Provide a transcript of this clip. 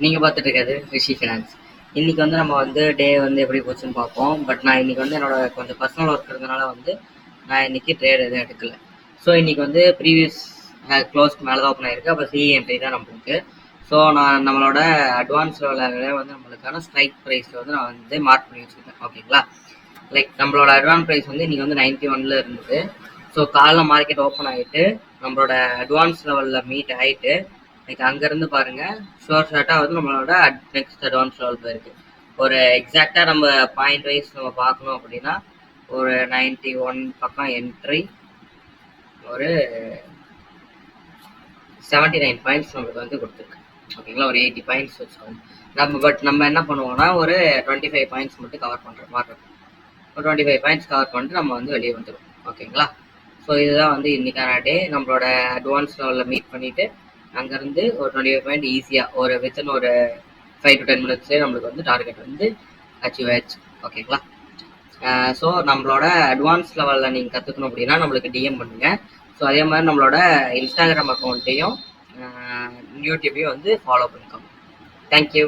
நீங்கள் பார்த்துட்டு இருக்கிறது ரிஷி ஃபினான்ஸ். இன்றைக்கி வந்து நம்ம வந்து டே வந்து எப்படி போச்சுன்னு பார்ப்போம். பட் நான் இன்றைக்கி வந்து என்னோட கொஞ்சம் பர்சனல் ஒர்க் இருந்தனால வந்து நான் இன்றைக்கி ட்ரேட் எதுவும் எடுக்கல. ஸோ இன்றைக்கி வந்து ப்ரீவியஸ் க்ளோஸ்க்கு மேலே தான் ஓப்பன் ஆகிருக்கு. அப்போ சிஇ என்ட்ரி தான் நம்மளுக்கு. ஸோ நான் நம்மளோட அட்வான்ஸ் லெவலில் வந்து நம்மளுக்கான ஸ்ட்ரைக் ப்ரைஸில் வந்து நான் வந்து மார்க் பண்ணி வச்சுருக்கேன். ஓகேங்களா? லைக் நம்மளோட அட்வான்ஸ் ப்ரைஸ் வந்து இன்றைக்கி வந்து 91 இருந்தது. ஸோ காலைல மார்க்கெட் ஓப்பன் ஆகிட்டு நம்மளோட அட்வான்ஸ் லெவலில் மீட் ஆகிட்டு லைக் அங்கேருந்து பாருங்கள் ஷார்ட்டாக வந்து நம்மளோட நெக்ஸ்ட் அட்வான்ஸ் லெவல் போயிருக்கு. ஒரு எக்ஸாக்டாக நம்ம பாயிண்ட் வைஸ் நம்ம பார்க்கணும் அப்படின்னா ஒரு 91 பக்கம் என்ட்ரி, ஒரு 79 பாயிண்ட்ஸ் நம்மளுக்கு வந்து கொடுத்துருக்கு. ஓகேங்களா? ஒரு 80 பாயிண்ட்ஸ் வச்சுக்கோங்க. நம்ம என்ன பண்ணுவோம்னா ஒரு 25 பாயிண்ட்ஸ் மட்டும் கவர் பண்ணுற மாதிரி இருக்கும். ஒரு 25 பாயிண்ட்ஸ் கவர் பண்ணிட்டு நம்ம வந்து வெளியே வந்துடும். ஓகேங்களா? ஸோ இதுதான் வந்து இன்னைக்கான டே. நம்மளோட அட்வான்ஸ் லெவலில் மீட் பண்ணிவிட்டு அங்கேருந்து ஒரு 25 பாயிண்ட் ஈஸியாக ஒரு வித்தின் ஒரு 5 to 10 மினிட்ஸ்லேயே நம்மளுக்கு வந்து டார்கெட் வந்து அச்சீவ் ஆயிடுச்சு. ஓகேங்களா? ஸோ நம்மளோட அட்வான்ஸ் லெவலில் நீங்கள் கற்றுக்கணும் அப்படின்னா நம்மளுக்கு டிஎம் பண்ணுங்கள். ஸோ அதே மாதிரி நம்மளோட இன்ஸ்டாகிராம் அக்கௌண்ட்டையும் யூடியூப்பையும் வந்து ஃபாலோ பண்ணிக்கோங்க. தேங்க்யூ.